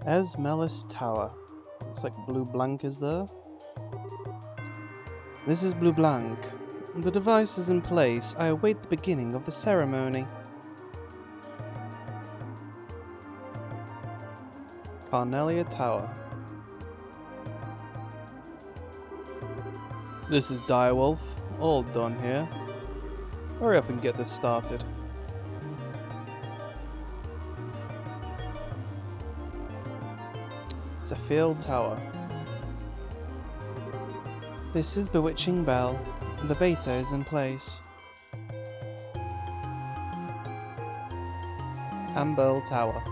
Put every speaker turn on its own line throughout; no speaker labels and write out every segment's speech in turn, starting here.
Esmelis Tower. Looks like Blue Blanc is there. This is Blue Blanc. The device is in place. I await the beginning of the ceremony. Carnelia Tower. This is Direwolf. All done here. Hurry up and get this started. It's a field tower. This is Bewitching Bell. The beta is in place. Amberl Tower.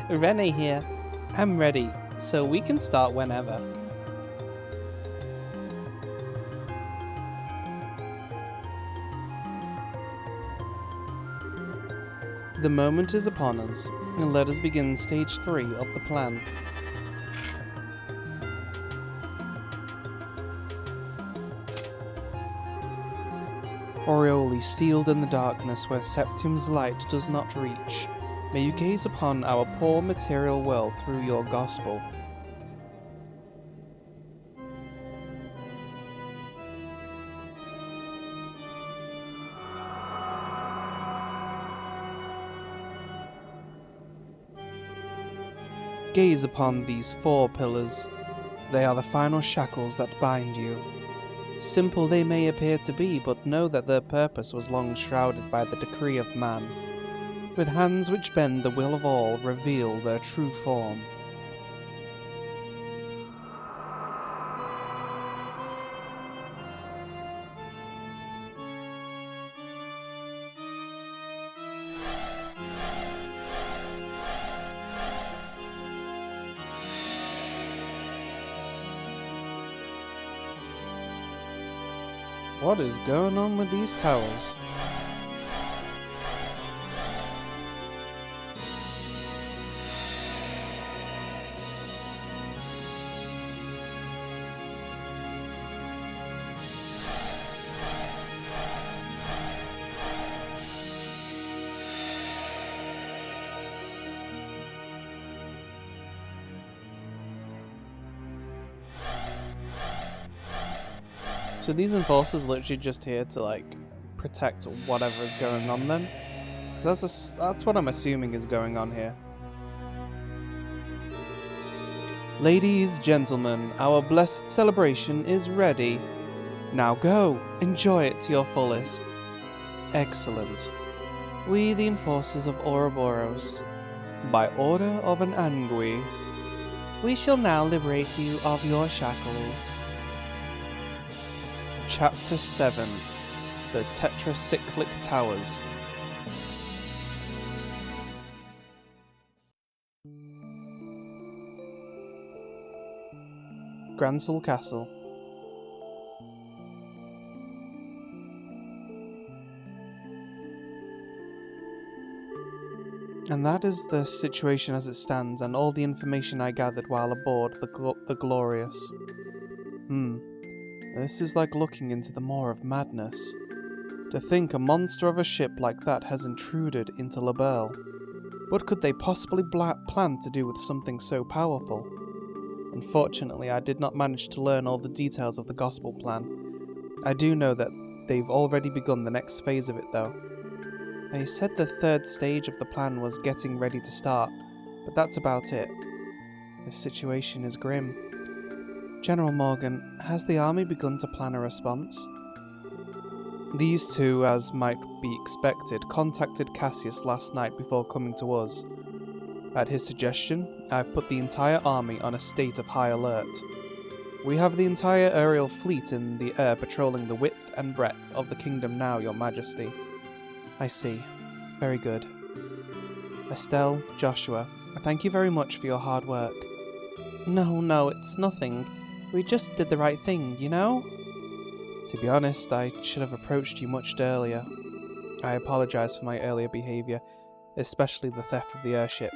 Rene here. I'm ready, so we can start whenever. The moment is upon us, and let us begin stage 3 of the plan. Aureole sealed in the darkness where Septium's light does not reach, may you gaze upon our poor material world through your gospel. Gaze upon these 4 pillars. They are the final shackles that bind you. Simple they may appear to be, but know that their purpose was long shrouded by the decree of man. With hands which bend the will of all, reveal their true form. What is going on with these towers? So these enforcers literally just here to like protect whatever is going on then? That's what I'm assuming is going on here. Ladies, gentlemen, our blessed celebration is ready. Now go, enjoy it to your fullest. Excellent. We, the enforcers of Ouroboros, by order of an Angui, we shall now liberate you of your shackles. Chapter 7. The Tetracyclic Towers. Gransel Castle. And that is the situation as it stands, and all the information I gathered while aboard the Glorious. This is like looking into the maw of madness. To think a monster of a ship like that has intruded into La Belle. What could they possibly plan to do with something so powerful? Unfortunately, I did not manage to learn all the details of the gospel plan. I do know that they've already begun the next phase of it though. They said the 3rd stage of the plan was getting ready to start, but that's about it. The situation is grim. General Morgan, has the army begun to plan a response? These two, as might be expected, contacted Cassius last night before coming to us. At his suggestion, I've put the entire army on a state of high alert. We have the entire aerial fleet in the air patrolling the width and breadth of the kingdom now, Your Majesty. I see. Very good. Estelle, Joshua, thank you very much for your hard work. No, it's nothing. We just did the right thing, you know? To be honest, I should have approached you much earlier. I apologize for my earlier behavior, especially the theft of the airship.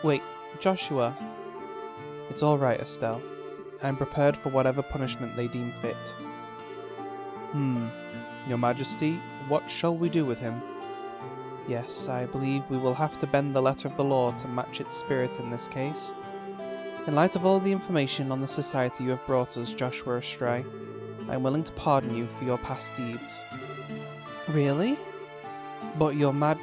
Wait, Joshua. It's alright, Estelle. I'm prepared for whatever punishment they deem fit. Your Majesty, what shall we do with him? Yes, I believe we will have to bend the letter of the law to match its spirit in this case. In light of all the information on the society you have brought us, Joshua Astray, I am willing to pardon you for your past deeds. Really? But you're mad.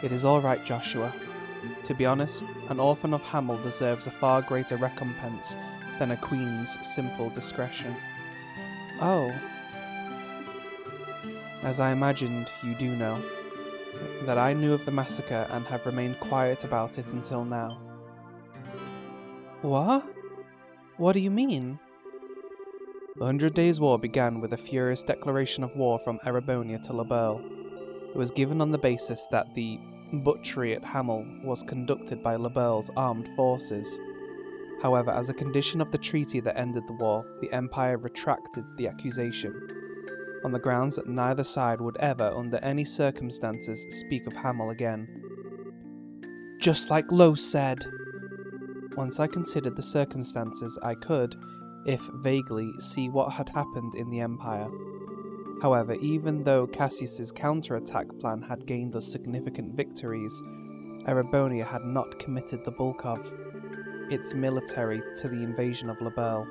It is all right, Joshua. To be honest, an orphan of Hamel deserves a far greater recompense than a queen's simple discretion. Oh. As I imagined, you do know that I knew of the massacre and have remained quiet about it until now. What? What do you mean? The 100 Days' War began with a furious declaration of war from Erebonia to Laberle. It was given on the basis that the butchery at Hamel was conducted by Laberle's armed forces. However, as a condition of the treaty that ended the war, the Empire retracted the accusation, on the grounds that neither side would ever, under any circumstances, speak of Hamel again. Just like Lowe said. Once I considered the circumstances, I could, if vaguely, see what had happened in the Empire. However, even though Cassius's counterattack plan had gained us significant victories, Erebonia had not committed the bulk of its military to the invasion of Laberle,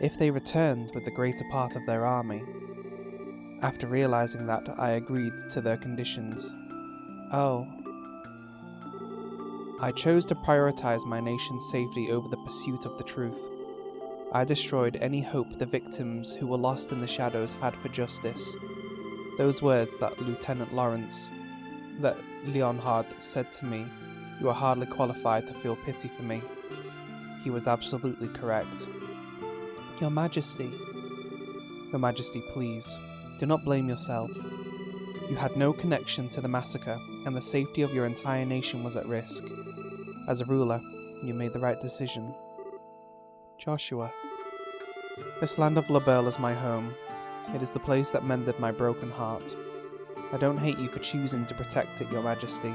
if they returned with the greater part of their army. After realizing that, I agreed to their conditions. Oh. I chose to prioritize my nation's safety over the pursuit of the truth. I destroyed any hope the victims who were lost in the shadows had for justice. Those words that Leonhard said to me, "You are hardly qualified to feel pity for me." He was absolutely correct. Your Majesty, please, do not blame yourself. You had no connection to the massacre, and the safety of your entire nation was at risk. As a ruler, you made the right decision. Joshua. This land of Laberle is my home. It is the place that mended my broken heart. I don't hate you for choosing to protect it, Your Majesty.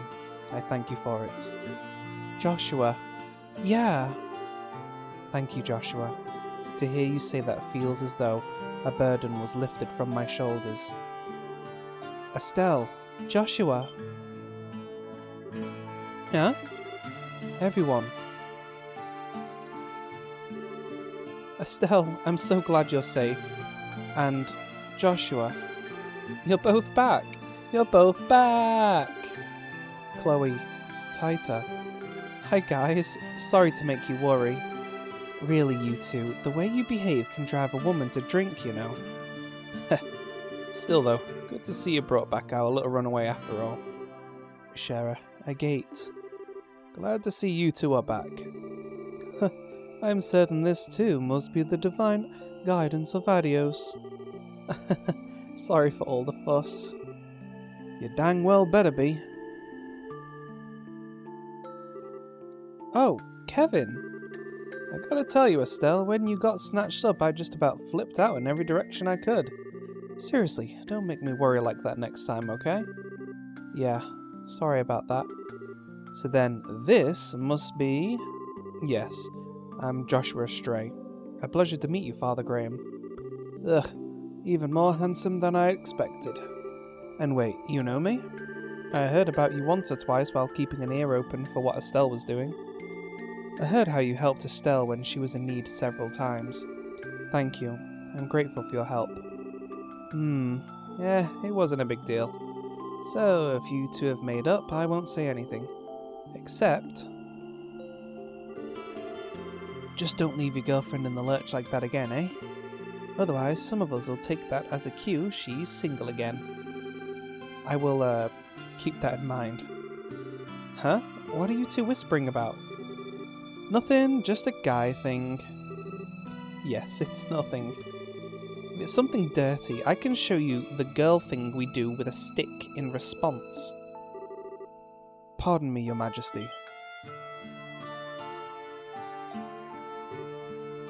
I thank you for it. Joshua. Yeah. Thank you, Joshua. To hear you say that feels as though a burden was lifted from my shoulders. Estelle. Joshua. Huh? Everyone. Estelle, I'm so glad you're safe. And Joshua. You're both back. You're both back. Chloe. Tighter. Hi guys. Sorry to make you worry. Really, you two, the way you behave can drive a woman to drink, you know. Still though, good to see you brought back our little runaway after all. Shara, Agate. Glad to see you two are back. I am certain this too must be the divine guidance of Adios. Sorry for all the fuss. You dang well better be. Oh, Kevin! I gotta tell you, Estelle, when you got snatched up, I just about flipped out in every direction I could. Seriously, don't make me worry like that next time, okay? Yeah, sorry about that. So then, this must be... Yes, I'm Joshua Astray. A pleasure to meet you, Father Graham. Ugh, even more handsome than I expected. And wait, you know me? I heard about you once or twice while keeping an ear open for what Estelle was doing. I heard how you helped Estelle when she was in need several times. Thank you. I'm grateful for your help. Yeah, it wasn't a big deal. So, if you two have made up, I won't say anything. Except... Just don't leave your girlfriend in the lurch like that again, eh? Otherwise, some of us will take that as a cue she's single again. I will, keep that in mind. Huh? What are you two whispering about? Nothing, just a guy thing. Yes, it's nothing. If it's something dirty, I can show you the girl thing we do with a stick in response. Pardon me, Your Majesty.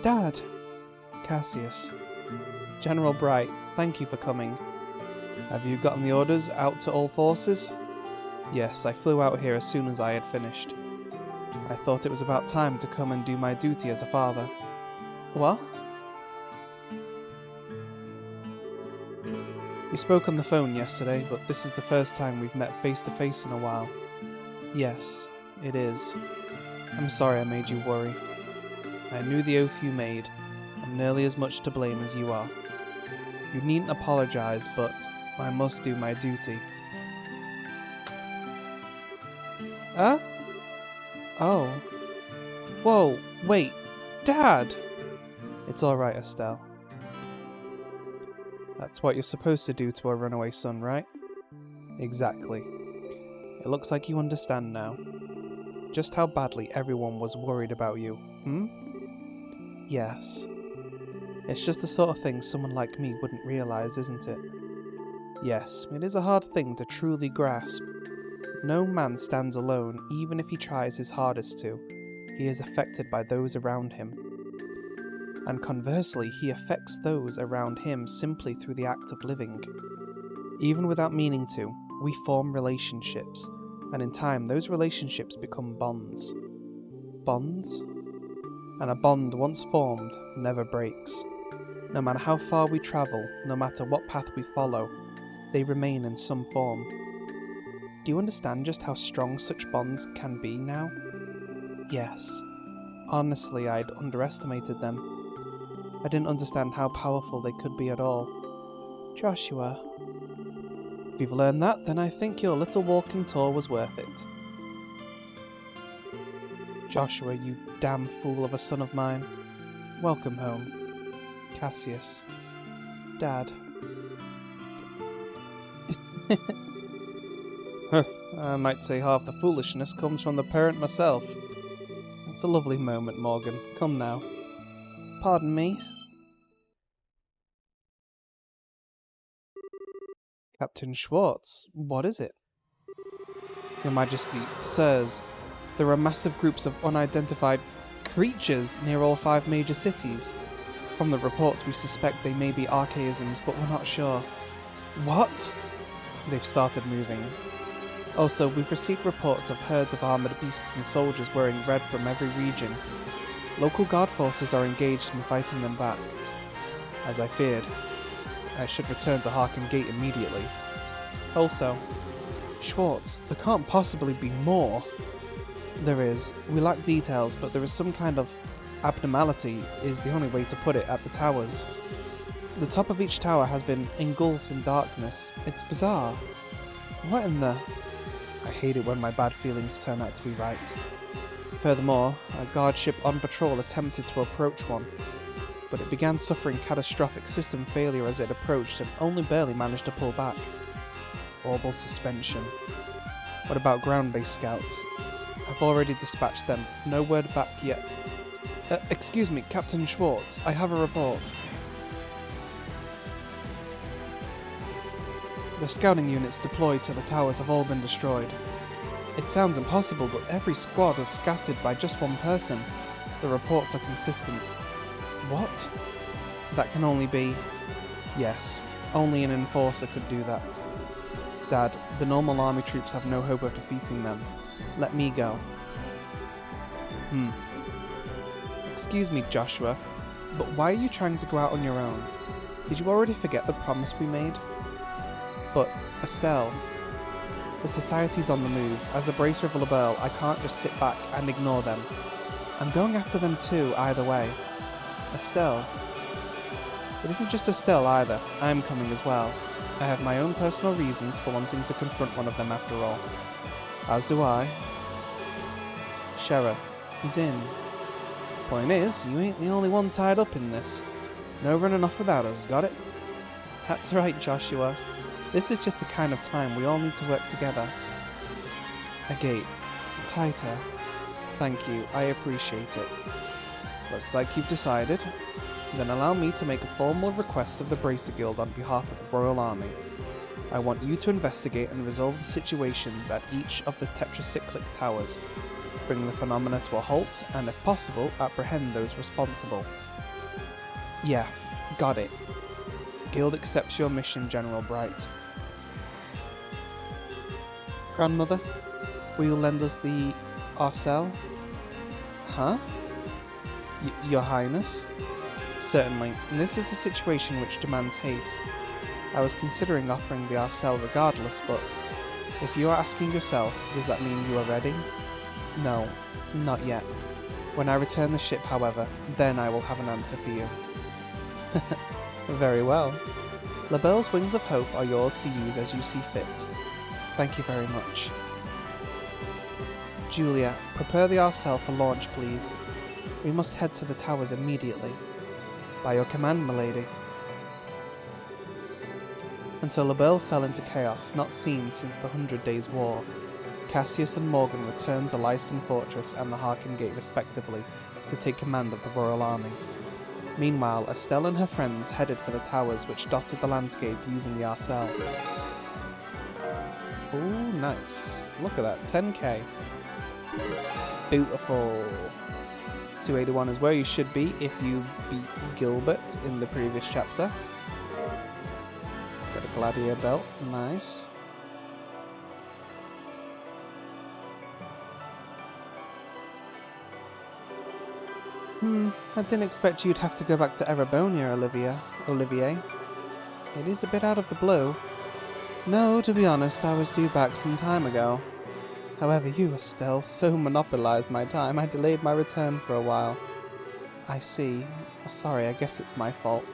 Dad! Cassius. General Bright, thank you for coming. Have you gotten the orders out to all forces? Yes, I flew out here as soon as I had finished. I thought it was about time to come and do my duty as a father. What? We spoke on the phone yesterday, but this is the first time we've met face to face in a while. Yes, it is. I'm sorry I made you worry. I knew the oath you made. I'm nearly as much to blame as you are. You needn't apologise, but I must do my duty. Huh? Oh. Whoa, wait. Dad! It's alright, Estelle. That's what you're supposed to do to a runaway son, right? Exactly. It looks like you understand now. Just how badly everyone was worried about you, Yes. It's just the sort of thing someone like me wouldn't realise, isn't it? Yes, it is a hard thing to truly grasp. No man stands alone, even if he tries his hardest to. He is affected by those around him. And conversely, he affects those around him simply through the act of living. Even without meaning to, we form relationships, and in time those relationships become bonds. Bonds? And a bond once formed never breaks. No matter how far we travel, no matter what path we follow, they remain in some form. Do you understand just how strong such bonds can be now? Yes. Honestly, I'd underestimated them. I didn't understand how powerful they could be at all. Joshua. If you've learned that, then I think your little walking tour was worth it. Joshua, you damn fool of a son of mine. Welcome home. Cassius. Dad. I might say half the foolishness comes from the parent myself. It's a lovely moment, Morgan. Come now. Pardon me? Captain Schwartz, what is it? Your Majesty, sirs, there are massive groups of unidentified creatures near all 5 major cities. From the reports, we suspect they may be archaisms, but we're not sure. What? They've started moving. Also, we've received reports of herds of armoured beasts and soldiers wearing red from every region. Local guard forces are engaged in fighting them back. As I feared, I should return to Harkin Gate immediately. Also, Schwartz, there can't possibly be more. There is. We lack details, but there is some kind of abnormality, is the only way to put it, at the towers. The top of each tower has been engulfed in darkness. It's bizarre. What in the... I hate it when my bad feelings turn out to be right. Furthermore, a guard ship on patrol attempted to approach one, but it began suffering catastrophic system failure as it approached and only barely managed to pull back. Orbital suspension. What about ground-based scouts? I've already dispatched them. No word back yet. Excuse me, Captain Schwartz. I have a report. The scouting units deployed to the towers have all been destroyed. It sounds impossible, but every squad is scattered by just one person. The reports are consistent. What? That can only be... Yes, only an enforcer could do that. Dad, the normal army troops have no hope of defeating them. Let me go. Excuse me, Joshua, but why are you trying to go out on your own? Did you already forget the promise we made? But, Estelle, the society's on the move. As a bracer of LaBelle, I can't just sit back and ignore them. I'm going after them too, either way. Estelle. It isn't just Estelle either. I'm coming as well. I have my own personal reasons for wanting to confront one of them after all. As do I. Sheriff. Zinn. Point is, you ain't the only one tied up in this. No running off without us, got it? That's right, Joshua. This is just the kind of time we all need to work together. A gate. Tighter. Thank you, I appreciate it. Looks like you've decided. Then allow me to make a formal request of the Bracer Guild on behalf of the Royal Army. I want you to investigate and resolve the situations at each of the tetracyclic towers. Bring the phenomena to a halt, and if possible, apprehend those responsible. Yeah, got it. Guild accepts your mission, General Bright. Grandmother, will you lend us the Arcel? Huh? Your Highness? Certainly, this is a situation which demands haste. I was considering offering the Arcel regardless, but if you are asking yourself, does that mean you are ready? No, not yet. When I return the ship, however, then I will have an answer for you. Very well. LaBelle's Wings of Hope are yours to use as you see fit. Thank you very much. Julia, prepare the Arcel for launch, please. We must head to the towers immediately. By your command, milady. And so LaBelle fell into chaos, not seen since the 100 Days' War. Cassius and Morgan returned to Lyston Fortress and the Harkin Gate respectively to take command of the Royal Army. Meanwhile, Estelle and her friends headed for the towers which dotted the landscape using the Arcel. Ooh, nice. Look at that, 10k. Beautiful. 281 is where you should be if you beat Gilbert in the previous chapter. Got a gladiator belt, nice. I didn't expect you'd have to go back to Erebonia, Olivier. It is a bit out of the blue. No, to be honest, I was due back some time ago. However, you, Estelle, so monopolized my time, I delayed my return for a while. I see. Sorry, I guess it's my fault.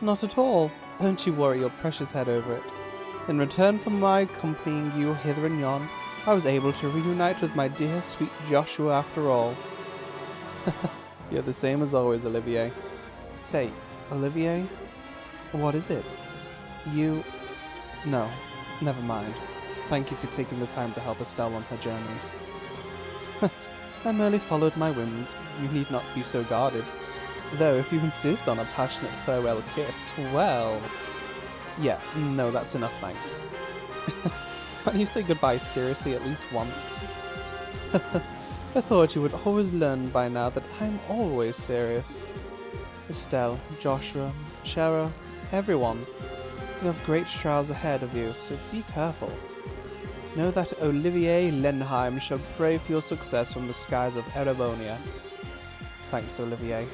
Not at all. Don't you worry your precious head over it. In return for my accompanying you hither and yon, I was able to reunite with my dear sweet Joshua after all. You're the same as always, Olivier. Say, Olivier? What is it? You... No, never mind. Thank you for taking the time to help Estelle on her journeys. I merely followed my whims. You need not be so guarded. Though, if you insist on a passionate farewell kiss, well... Yeah, no, that's enough, thanks. Can't you say goodbye seriously at least once? I thought you would always learn by now that I'm always serious. Estelle, Joshua, Shara, everyone. You have great trials ahead of you, so be careful. Know that Olivier Lenheim shall pray for your success from the skies of Erebonia. Thanks, Olivier.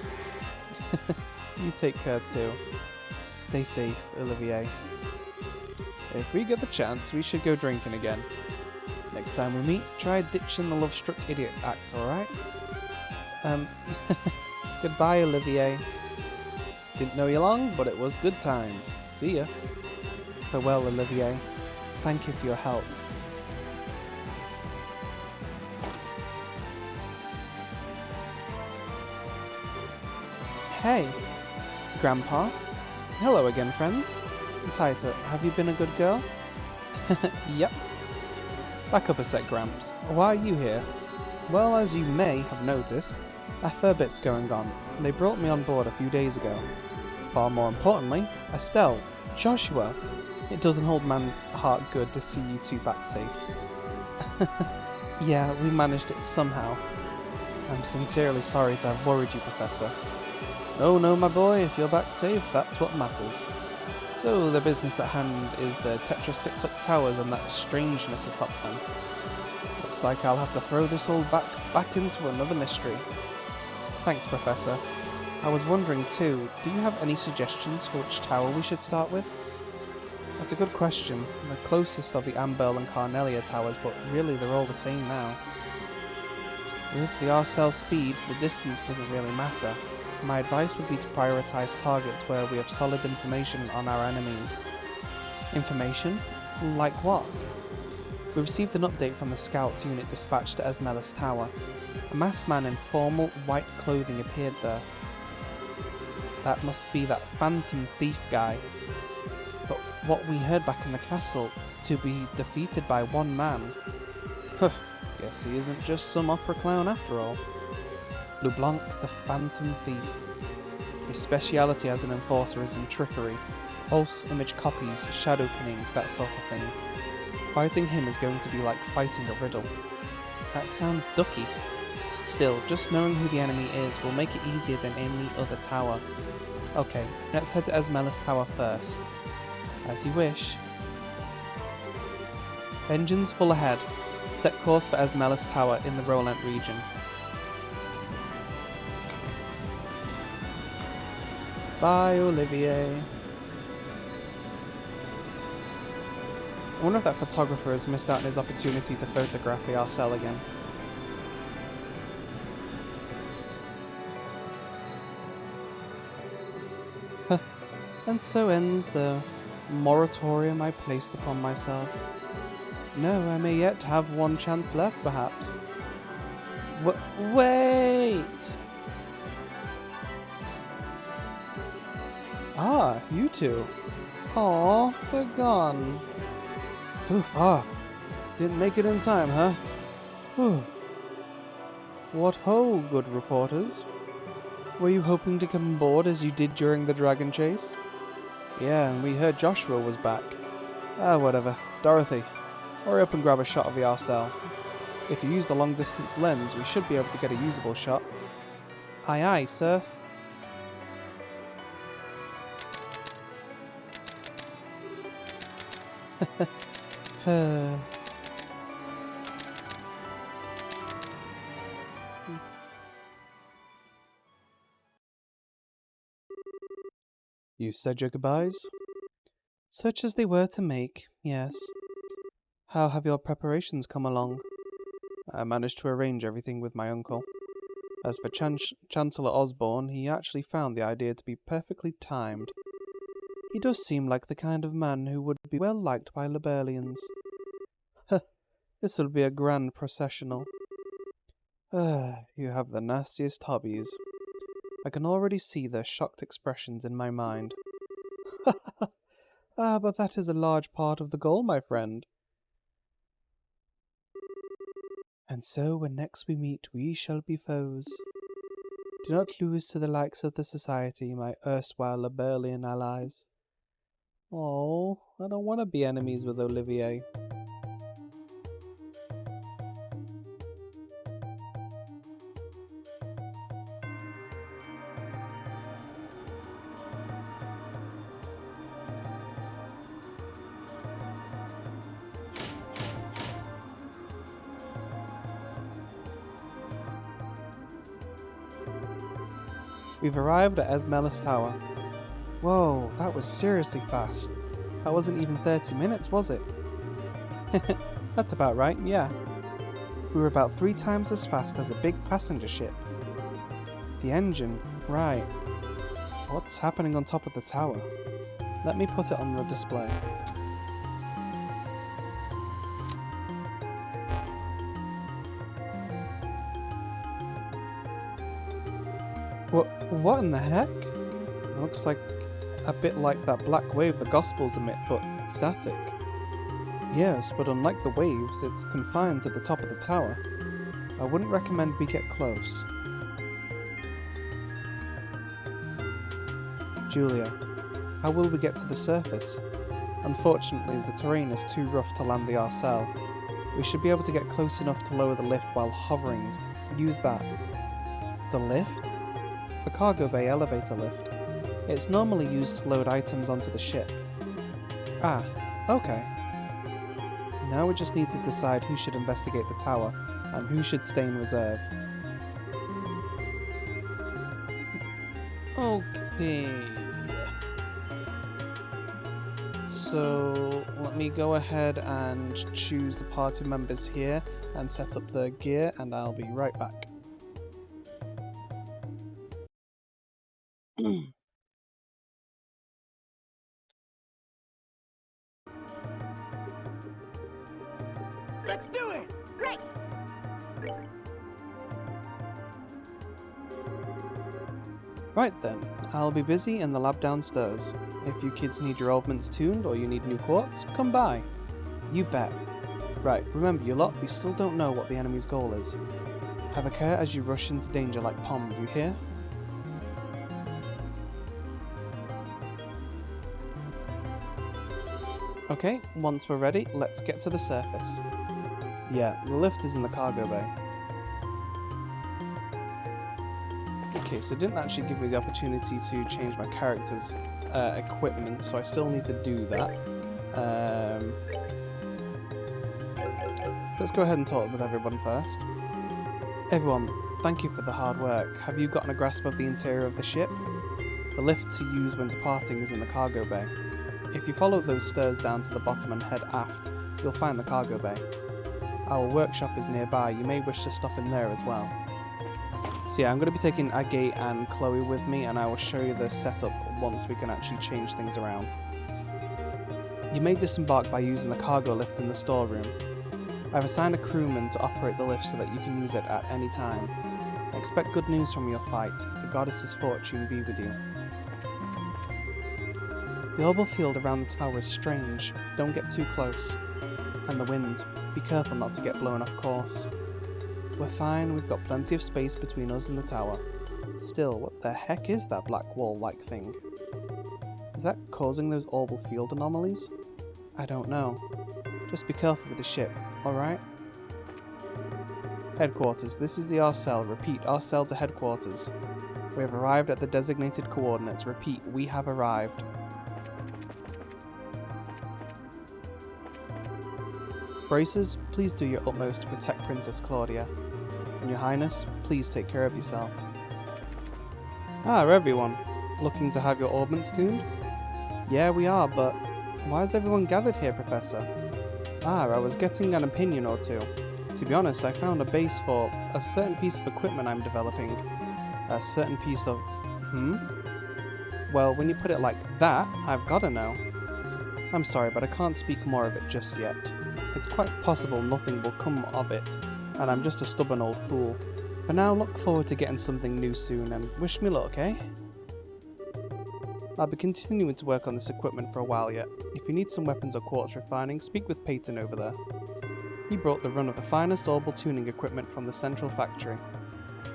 You take care too. Stay safe, Olivier. If we get the chance, we should go drinking again. Next time we meet, try ditching the love-struck idiot act, alright? Goodbye, Olivier. Didn't know you long, but it was good times. See ya. Farewell, Olivier. Thank you for your help. Hey, Grandpa. Hello again, friends. Taita, have you been a good girl? Yep. Back up a sec, Gramps. Why are you here? Well, as you may have noticed, a fair bit's going on. They brought me on board a few days ago. Far more importantly, Estelle, Joshua. It doesn't hold man's heart good to see you two back safe. Yeah, we managed it somehow. I'm sincerely sorry to have worried you, Professor. Oh no, my boy, if you're back safe, that's what matters. So, the business at hand is the tetracyclic towers and that strangeness atop them. Looks like I'll have to throw this all back into another mystery. Thanks, Professor. I was wondering too, do you have any suggestions for which tower we should start with? That's a good question. The closest of the Amberl and Carnelia towers, but really they're all the same now. With the Arcel speed, the distance doesn't really matter. My advice would be to prioritize targets where we have solid information on our enemies. Information? Like what? We received an update from the scout unit dispatched to Esmelis Tower. A masked man in formal white clothing appeared there. That must be that phantom thief guy. But what we heard back in the castle, to be defeated by one man. Guess he isn't just some opera clown after all. LeBlanc, the Phantom Thief. His speciality as an enforcer is in trickery, false image copies, shadow pinning, that sort of thing. Fighting him is going to be like fighting a riddle. That sounds ducky. Still, just knowing who the enemy is will make it easier than any other tower. Okay, let's head to Esmelis Tower first. As you wish. Engines full ahead. Set course for Esmelis Tower in the Roland region. Bye, Olivier. I wonder if that photographer has missed out on his opportunity to photograph the Arcel again. And so ends the moratorium I placed upon myself. No, I may yet have one chance left, perhaps. Wait! Ah, you two. Aw, they're gone. Didn't make it in time, huh? Whew. What ho, good reporters. Were you hoping to come aboard as you did during the dragon chase? Yeah, and we heard Joshua was back. Ah, whatever. Dorothy, hurry up and grab a shot of the Arcel. If you use the long-distance lens, we should be able to get a usable shot. Aye aye, sir. You said your goodbyes? Such as they were to make, yes. How have your preparations come along? I managed to arrange everything with my uncle. As for Chancellor Osborne, he actually found the idea to be perfectly timed. He does seem like the kind of man who would be well liked by Liberlians. This will be a grand processional. You have the nastiest hobbies. I can already see their shocked expressions in my mind. But that is a large part of the goal, my friend. And so, when next we meet, we shall be foes. Do not lose to the likes of the Society, my erstwhile Liberlian allies. Oh, I don't want to be enemies with Olivier. We've arrived at Esmelis Tower. Whoa, that was seriously fast. That wasn't even 30 minutes, was it? That's about right, yeah. We were about 3 times as fast as a big passenger ship. The engine, right. What's happening on top of the tower? Let me put it on the display. What in the heck? It looks like a bit like that black wave the Gospels emit, but static. Yes, but unlike the waves, it's confined to the top of the tower. I wouldn't recommend we get close. Julia, how will we get to the surface? Unfortunately, the terrain is too rough to land the Arcel. We should be able to get close enough to lower the lift while hovering. Use that. The lift? The cargo bay elevator lift. It's normally used to load items onto the ship. Ah, okay. Now we just need to decide who should investigate the tower, and who should stay in reserve. Okay. So, let me go ahead and choose the party members here, and set up the gear, and I'll be right back.
Let's do it! Great!
Right then, I'll be busy in the lab downstairs. If you kids need your augments tuned or you need new quartz, come by. You bet. Right, remember you lot, we still don't know what the enemy's goal is. Have a care as you rush into danger like Poms, you hear? Okay, once we're ready, let's get to the surface. Yeah, the lift is in the cargo bay. Okay, so it didn't actually give me the opportunity to change my character's equipment, so I still need to do that. Let's go ahead and talk with everyone first. Everyone, thank you for the hard work. Have you gotten a grasp of the interior of the ship? The lift to use when departing is in the cargo bay. If you follow those stairs down to the bottom and head aft, you'll find the cargo bay. Our workshop is nearby, you may wish to stop in there as well. So yeah, I'm going to be taking Agate and Chloe with me, and I will show you the setup once we can actually change things around. You may disembark by using the cargo lift in the storeroom. I've assigned a crewman to operate the lift so that you can use it at any time. Expect good news from your fight. The goddess's fortune be with you. The orbital field around the tower is strange. Don't get too close. And the wind. Be careful not to get blown off course. We're fine, we've got plenty of space between us and the tower. Still, what the heck is that black wall-like thing? Is that causing those orbital field anomalies? I don't know. Just be careful with the ship, alright? Headquarters, this is the R-cell. Repeat, R-cell to headquarters. We have arrived at the designated coordinates. Repeat, we have arrived. Bracers, please do your utmost to protect Princess Claudia. And Your Highness, please take care of yourself. Ah, everyone. Looking to have your orbments tuned? Yeah, we are, but why is everyone gathered here, Professor? Ah, I was getting an opinion or two. To be honest, I found a base for a certain piece of equipment I'm developing. A certain piece of... Well, when you put it like that, I've gotta know. I'm sorry, but I can't speak more of it just yet. It's quite possible nothing will come of it, and I'm just a stubborn old fool. For now, look forward to getting something new soon, and wish me luck, eh? I'll be continuing to work on this equipment for a while yet. If you need some weapons or quartz refining, speak with Peyton over there. He brought the run of the finest orbital tuning equipment from the central factory.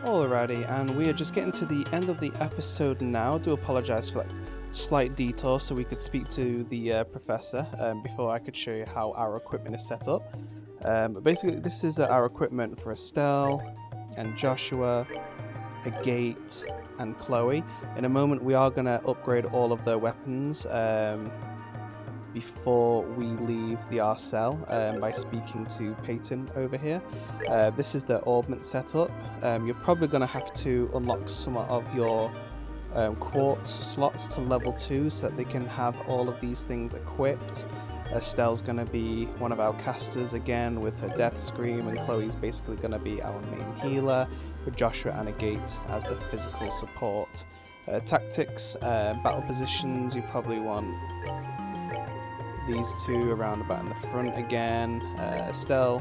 Alrighty, and we are just getting to the end of the episode now. Do apologise for that slight detour so we could speak to the professor before I could show you how our equipment is set up. But basically, this is our equipment for Estelle and Joshua, Agate and Chloe. In a moment, we are going to upgrade all of their weapons before we leave the R-cell by speaking to Peyton over here. This is the orbment setup. You're probably going to have to unlock some of your quartz slots to level 2 so that they can have all of these things equipped. Estelle's going to be one of our casters again with her death scream, and Chloe's basically going to be our main healer, with Joshua and Agate as the physical support. Tactics, battle positions, you probably want these two around about in the front again. Estelle,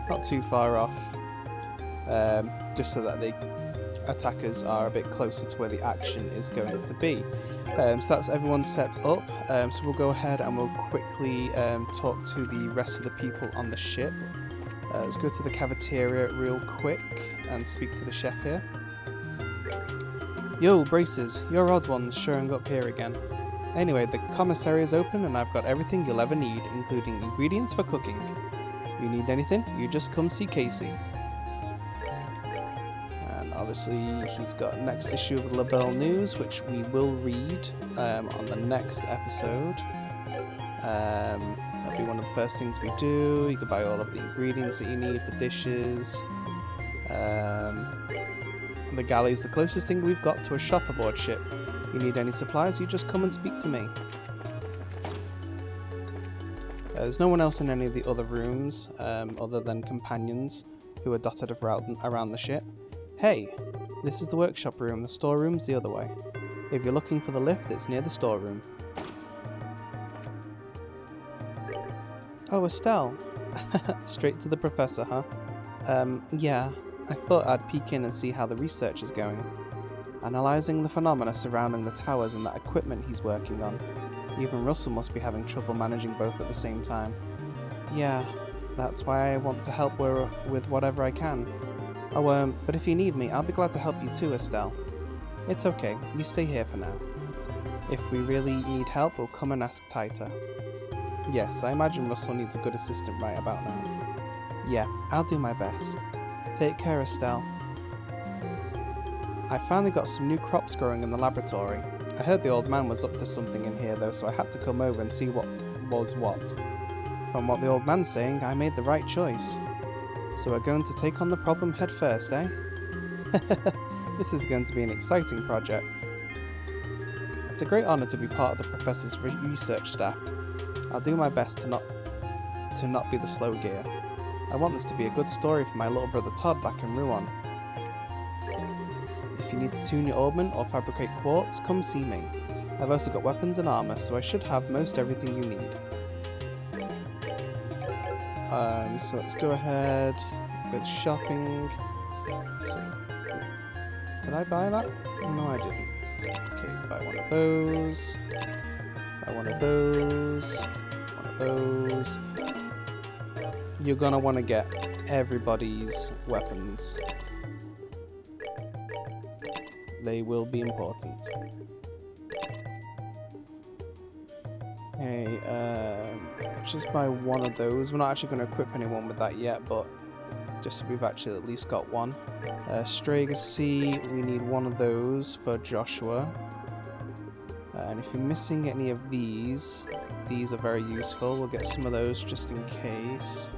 not too far off, just so that the attackers are a bit closer to where the action is going to be. So that's everyone set up, so we'll go ahead and we'll quickly talk to the rest of the people on the ship. Let's go to the cafeteria real quick and speak to the chef here. Yo, Braces, you're odd ones showing up here again. Anyway, the commissary is open and I've got everything you'll ever need, including ingredients for cooking. You need anything, you just come see Casey. And obviously he's got next issue of the Labelle News, which we will read on the next episode. That'll be one of the first things we do. You can buy all of the ingredients that you need for dishes. The galley's the closest thing we've got to a shop aboard ship. You need any supplies, you just come and speak to me. There's no one else in any of the other rooms, other than companions who are dotted around the ship. Hey, this is the workshop room, the storeroom's the other way. If you're looking for the lift, it's near the storeroom. Oh, Estelle. Straight to the professor, huh? Yeah, I thought I'd peek in and see how the research is going. Analysing the phenomena surrounding the towers and that equipment he's working on. Even Russell must be having trouble managing both at the same time. Yeah, that's why I want to help with whatever I can. Oh, but if you need me, I'll be glad to help you too, Estelle. It's okay, you stay here for now. If we really need help, we'll come and ask Taita. Yes, I imagine Russell needs a good assistant right about now. Yeah, I'll do my best. Take care, Estelle. I finally got some new crops growing in the laboratory. I heard the old man was up to something in here though, so I had to come over and see what was what. From what the old man's saying, I made the right choice. So we're going to take on the problem head first, eh? This is going to be an exciting project. It's a great honour to be part of the Professor's research staff. I'll do my best to not be the slow gear. I want this to be a good story for my little brother Todd back in Ruan. If you need to tune your orbment or fabricate quartz, come see me. I've also got weapons and armour, so I should have most everything you need. So let's go ahead with shopping. So, did I buy that? No, I didn't. Okay, buy one of those. Buy one of those. One of those. You're gonna want to get everybody's weapons. They will be important. Okay, just buy one of those. We're not actually going to equip anyone with that yet, but just so we've actually at least got one. XSEED, we need one of those for Joshua. And if you're missing any of these are very useful. We'll get some of those just in case.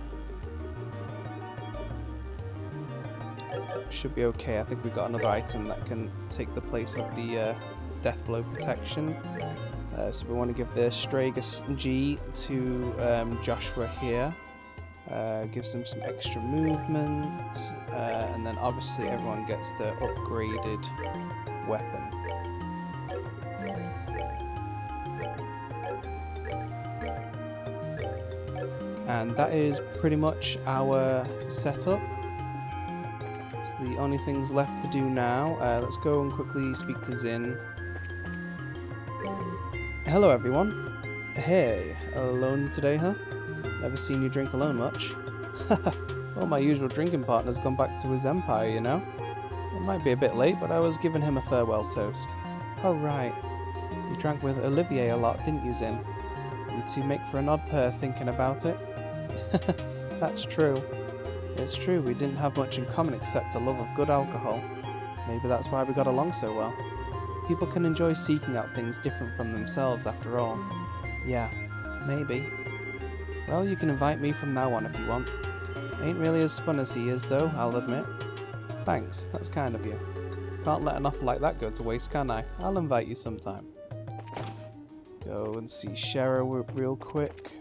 Should be okay. I think we've got another item that can take the place of the death blow protection. So we want to give the XSEED to Joshua here. Gives him some extra movement, and then obviously everyone gets the upgraded weapon. And that is pretty much our setup. So the only things left to do now, let's go and quickly speak to Zin. Hello everyone. Hey, alone today, huh? Never seen you drink alone much. Well, my usual drinking partner's gone back to his empire, you know? It might be a bit late, but I was giving him a farewell toast. Oh right. You drank with Olivier a lot, didn't you, Zin? You two make for an odd pair thinking about it. That's true. It's true, we didn't have much in common except a love of good alcohol. Maybe that's why we got along so well. People can enjoy seeking out things different from themselves after all. Yeah, maybe. Well, you can invite me from now on if you want. Ain't really as fun as he is though, I'll admit. Thanks, that's kind of you. Can't let an offer like that go to waste, can I? I'll invite you sometime. Go and see Shara real quick.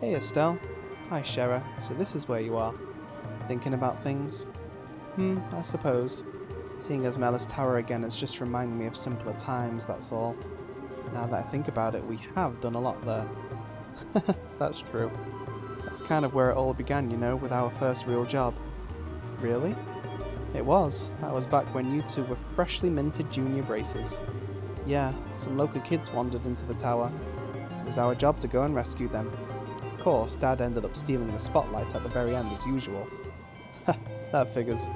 Hey Estelle. Hi Shara, so this is where you are. Thinking about things? I suppose. Seeing Esmeralda's Tower again has just reminded me of simpler times, that's all. Now that I think about it, we have done a lot there. That's true. That's kind of where it all began, you know, with our first real job. Really? It was. That was back when you two were freshly minted junior braces. Yeah, some local kids wandered into the tower. It was our job to go and rescue them. Of course, Dad ended up stealing the spotlight at the very end as usual. That figures.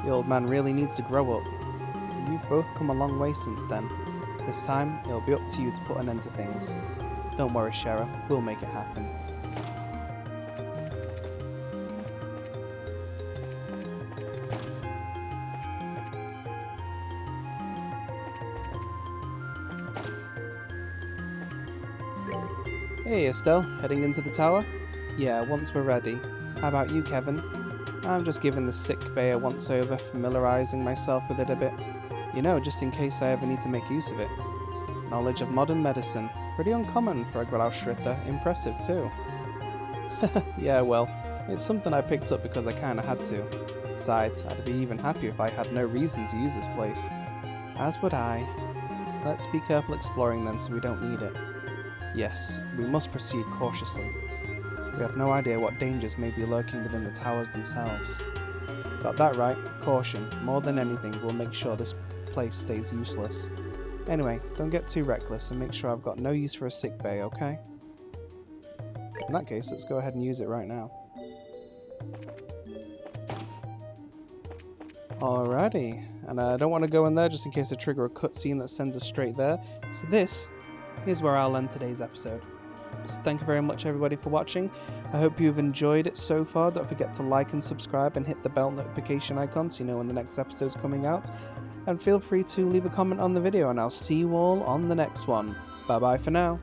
The old man really needs to grow up. You've both come a long way since then. This time, it'll be up to you to put an end to things. Don't worry, Shara, we'll make it happen. Hey Estelle, heading into the tower? Yeah, once we're ready. How about you, Kevin? I'm just giving the sick bay a once-over, familiarising myself with it a bit. You know, just in case I ever need to make use of it. Knowledge of modern medicine. Pretty uncommon for a Grauschritter. Impressive, too. Yeah, well, it's something I picked up because I kinda had to. Besides, I'd be even happier if I had no reason to use this place. As would I. Let's be careful exploring then so we don't need it. Yes, we must proceed cautiously. We have no idea what dangers may be lurking within the towers themselves. Got that right, caution. More than anything, we'll make sure this place stays useless. Anyway, don't get too reckless and make sure I've got no use for a sick bay, okay? In that case, let's go ahead and use it right now. Alrighty, and I don't want to go in there just in case I trigger a cutscene that sends us straight there. So this is where I'll end today's episode. So thank you very much everybody for watching. I hope you've enjoyed it so far. Don't forget to like and subscribe and hit the bell notification icon so you know when the next episode's coming out. And feel free to leave a comment on the video and I'll see you all on the next one. Bye bye for now.